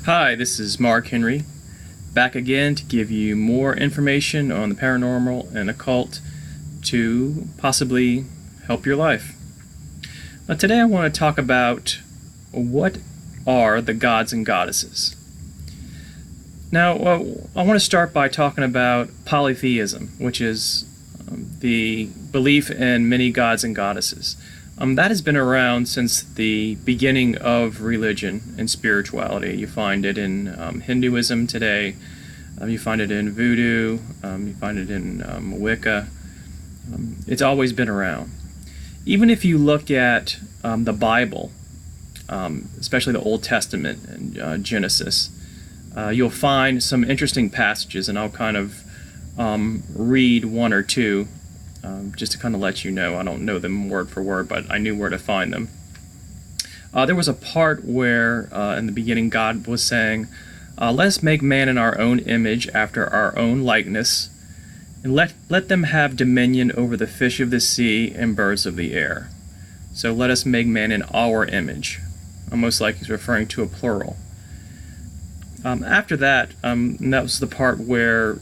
Hi, this is Mark Henry, back again to give you more information on the paranormal and occult to possibly help your life. Now, today I want to talk about what are the gods and goddesses. Now, I want to start by talking about polytheism, which is the belief in many gods and goddesses. That has been around since the beginning of religion and spirituality. You find it in Hinduism today, you find it in Voodoo, you find it in Wicca. It's always been around. Even if you look at the Bible, especially the Old Testament and Genesis, you'll find some interesting passages, and I'll kind of read one or two just to kind of let you know. I don't know them word for word, but I knew where to find them. There was a part where in the beginning God was saying, let us make man in our own image after our own likeness, and let them have dominion over the fish of the sea and birds of the air. So let us make man in our image, almost like he's referring to a plural. After that, and that was the part where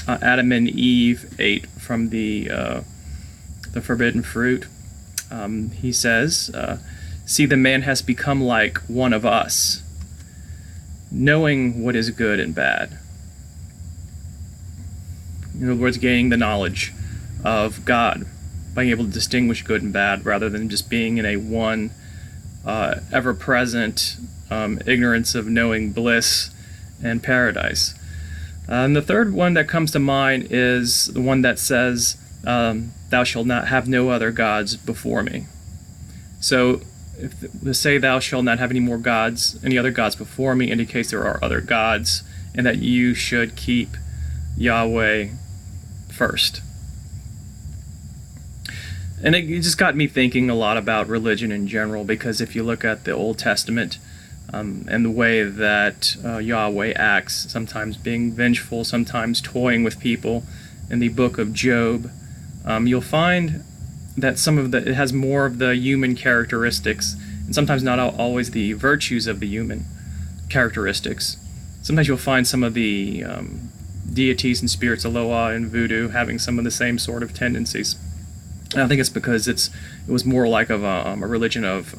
Adam and Eve ate from the forbidden fruit. He says, see, the man has become like one of us, knowing what is good and bad. In other words, gaining the knowledge of God, being able to distinguish good and bad rather than just being in a one ever-present ignorance of knowing bliss and paradise. And the third one that comes to mind is the one that says, thou shalt not have no other gods before me. So if to say thou shalt not have any other gods before me indicates there are other gods, and that you should keep Yahweh first. And it just got me thinking a lot about religion in general, because if you look at the Old Testament, and the way that Yahweh acts, sometimes being vengeful, sometimes toying with people. In the book of Job, you'll find that it has more of the human characteristics, and sometimes not always the virtues of the human characteristics. Sometimes you'll find some of the deities and spirits of Loa and Voodoo having some of the same sort of tendencies. And I think it's because it was more like of a religion of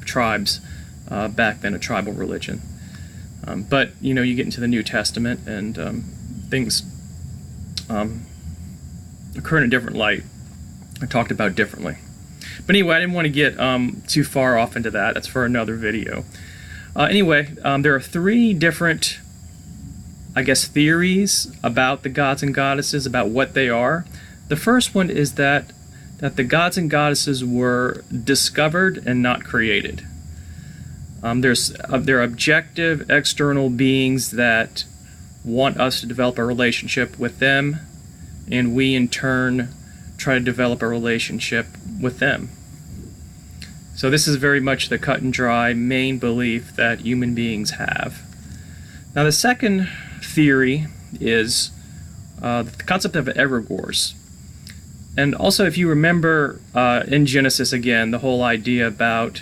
tribes. Back then, a tribal religion. But, you get into the New Testament and things occur in a different light. Are talked about differently. But anyway, I didn't want to get too far off into that. That's for another video. Anyway, there are three different, theories about the gods and goddesses, about what they are. The first one is that the gods and goddesses were discovered and not created. They're objective, external beings that want us to develop a relationship with them, and we in turn try to develop a relationship with them. So this is very much the cut and dry main belief that human beings have. Now the second theory is the concept of egregores. And also, if you remember in Genesis again, the whole idea about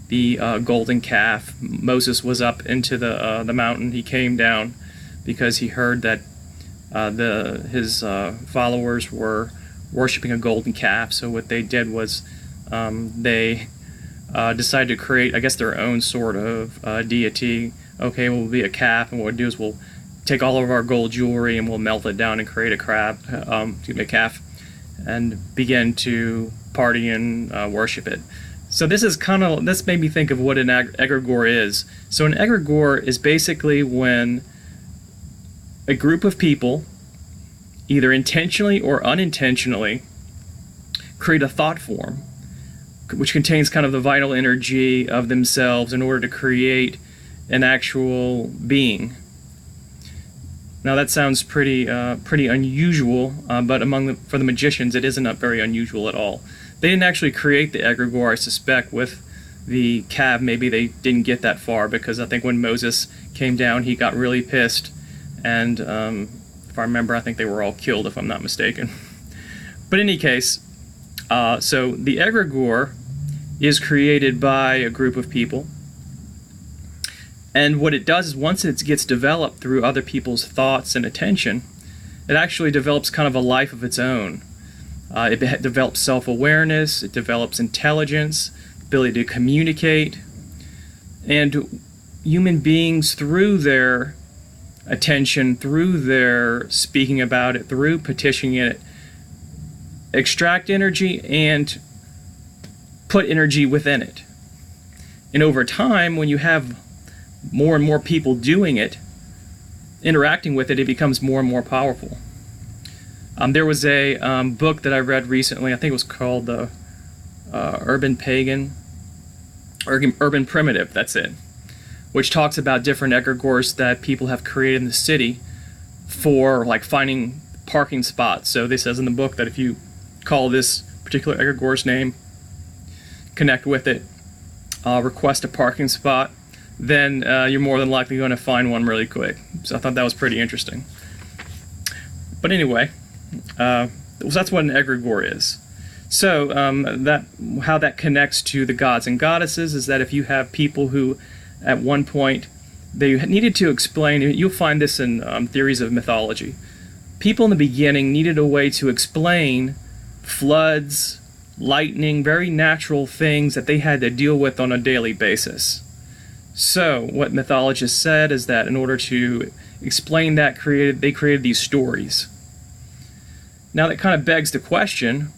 the golden calf. Moses was up into the mountain. He came down because he heard that his followers were worshiping a golden calf. So what they did was they decided to create, their own sort of deity. Okay, we'll be a calf, and what we'll do is we'll take all of our gold jewelry and we'll melt it down and create a calf, and begin to party and worship it. So this made me think of what an egregore is. So an egregore is basically when a group of people, either intentionally or unintentionally, create a thought form, which contains kind of the vital energy of themselves in order to create an actual being. Now that sounds pretty unusual, but for the magicians, it isn't very unusual at all. They didn't actually create the egregore, I suspect, with the calf. Maybe they didn't get that far, because I think when Moses came down, he got really pissed, and if I remember, I think they were all killed, if I'm not mistaken. But in any case, so the egregore is created by a group of people, And what it does is once it gets developed through other people's thoughts and attention, it actually develops kind of a life of its own. It develops self-awareness, it develops intelligence, ability to communicate, and human beings, through their attention, through their speaking about it, through petitioning it, extract energy and put energy within it. And over time, when you have more and more people doing it, interacting with it, it becomes more and more powerful. There was a book that I read recently, I think it was called the Urban Primitive, that's it, which talks about different egregores that people have created in the city for like finding parking spots. So they says in the book that if you call this particular egregore's name, connect with it, request a parking spot, then you're more than likely going to find one really quick. So I thought that was pretty interesting. But anyway, that's what an egregore is. So how that connects to the gods and goddesses is that if you have people who at one point they needed to explain, you'll find this in theories of mythology, people in the beginning needed a way to explain floods, lightning, very natural things that they had to deal with on a daily basis. So what mythologists said is that in order to explain that, they created these stories. Now that kind of begs the question,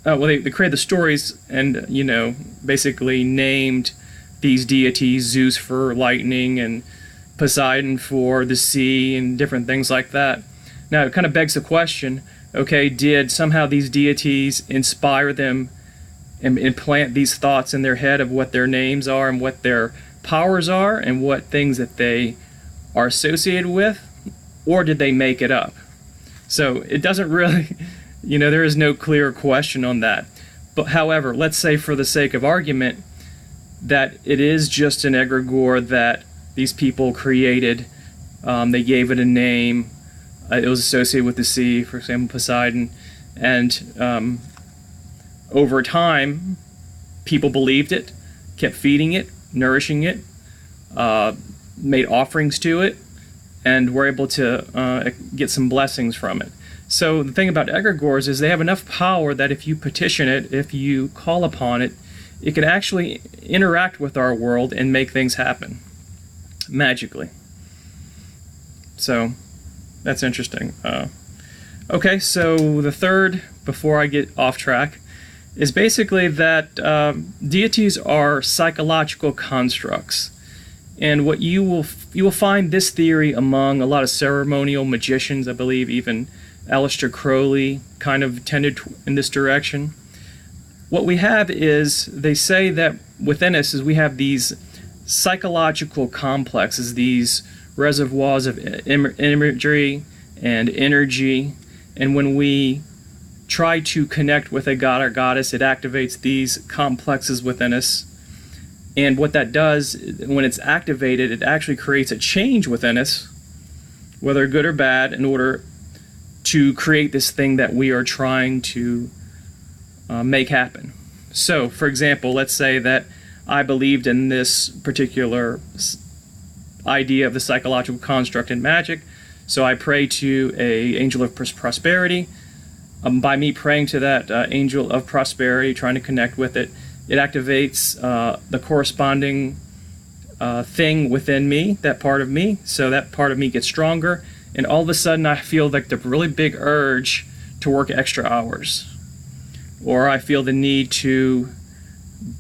they created the stories and, basically named these deities, Zeus for lightning and Poseidon for the sea and different things like that. Now it kind of begs the question, okay, did somehow these deities inspire them and implant these thoughts in their head of what their names are and what their powers are and what things that they are associated with, or did they make it up? So it doesn't really, there is no clear question on that. But however, let's say for the sake of argument that it is just an egregore that these people created. They gave it a name. It was associated with the sea, for example, Poseidon. And over time, people believed it, kept feeding it, nourishing it, made offerings to it, and were able to get some blessings from it. So the thing about egregores is they have enough power that if you petition it, if you call upon it, it can actually interact with our world and make things happen magically. So that's interesting. Okay, so the third, before I get off track, is basically that deities are psychological constructs. And what you will find this theory among a lot of ceremonial magicians. I believe even Aleister Crowley kind of tended in this direction. What we have is, they say that within us is we have these psychological complexes, these reservoirs of imagery and energy, and when we try to connect with a god or goddess, it activates these complexes within us. And what that does, when it's activated, it actually creates a change within us, whether good or bad, in order to create this thing that we are trying to make happen. So, for example, let's say that I believed in this particular idea of the psychological construct in Magick, so I pray to an angel of prosperity. By me praying to that angel of prosperity, trying to connect with it, it activates the corresponding thing within me, that part of me, so that part of me gets stronger, and all of a sudden I feel like the really big urge to work extra hours. Or I feel the need to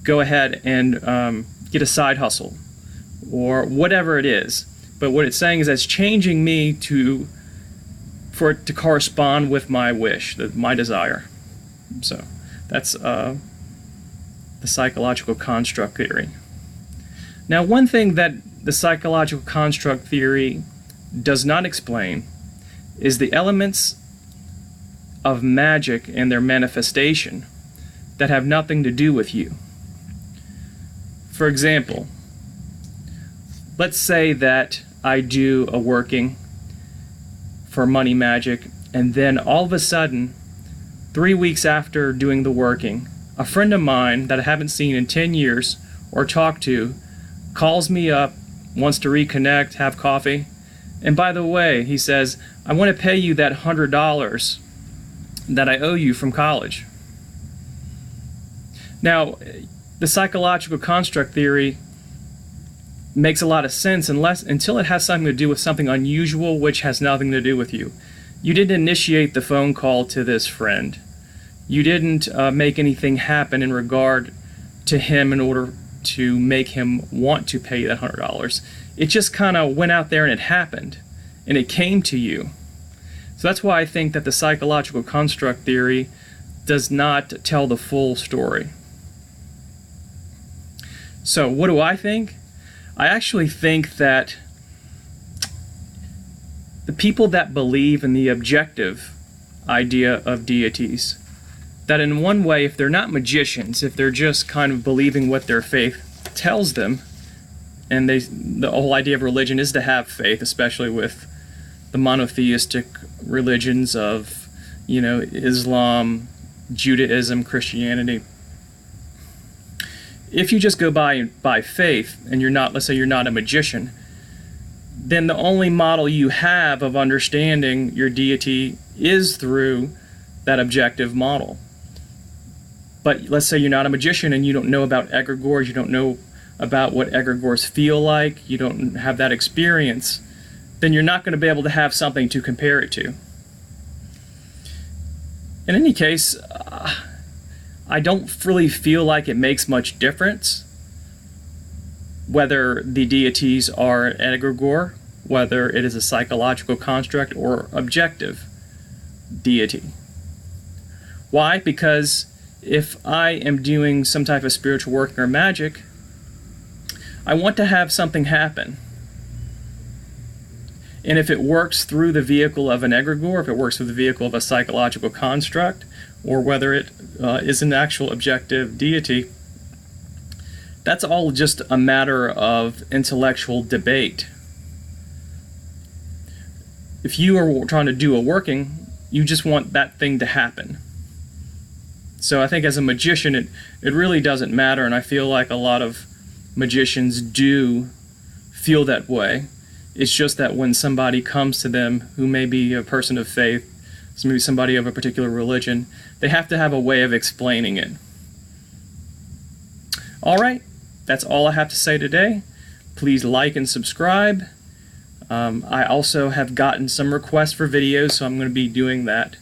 go ahead and get a side hustle, or whatever it is. But what it's saying is that it's changing me for it to correspond with my wish, my desire. So that's the psychological construct theory. Now, one thing that the psychological construct theory does not explain is the elements of magic and their manifestation that have nothing to do with you. For example, let's say that I do a working for money magic, and then all of a sudden, 3 weeks after doing the working, a friend of mine that I haven't seen in 10 years or talked to calls me up wants to reconnect, have coffee. And by the way, he says, I want to pay you that $100 that I owe you from college. Now, the psychological construct theory makes a lot of sense until it has something to do with something unusual which has nothing to do with you. You didn't initiate the phone call to this friend. You didn't make anything happen in regard to him in order to make him want to pay you that $100. It just kind of went out there and it happened, and it came to you. So that's why I think that the psychological construct theory does not tell the full story. So what do I think? I actually think that the people that believe in the objective idea of deities, that in one way, if they're not magicians, if they're just kind of believing what their faith tells them, and the whole idea of religion is to have faith, especially with the monotheistic religions of, Islam, Judaism, Christianity. If you just go by faith, and let's say you're not a magician, then the only model you have of understanding your deity is through that objective model. But let's say you're not a magician and you don't know about egregores, you don't know about what egregores feel like, you don't have that experience, then you're not going to be able to have something to compare it to. In any case, I don't really feel like it makes much difference whether the deities are an egregore, whether it is a psychological construct or objective deity. Why? Because if I am doing some type of spiritual work or magic, I want to have something happen. And if it works through the vehicle of an egregore, if it works through the vehicle of a psychological construct, or whether it is an actual objective deity, that's all just a matter of intellectual debate. If you are trying to do a working, you just want that thing to happen. So I think as a magician, it really doesn't matter, and I feel like a lot of magicians do feel that way. It's just that when somebody comes to them who may be a person of faith, maybe somebody of a particular religion, they have to have a way of explaining it. All right, that's all I have to say today. Please like and subscribe. I also have gotten some requests for videos, so I'm going to be doing that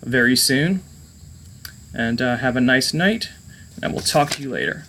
very soon. And have a nice night, and we'll talk to you later.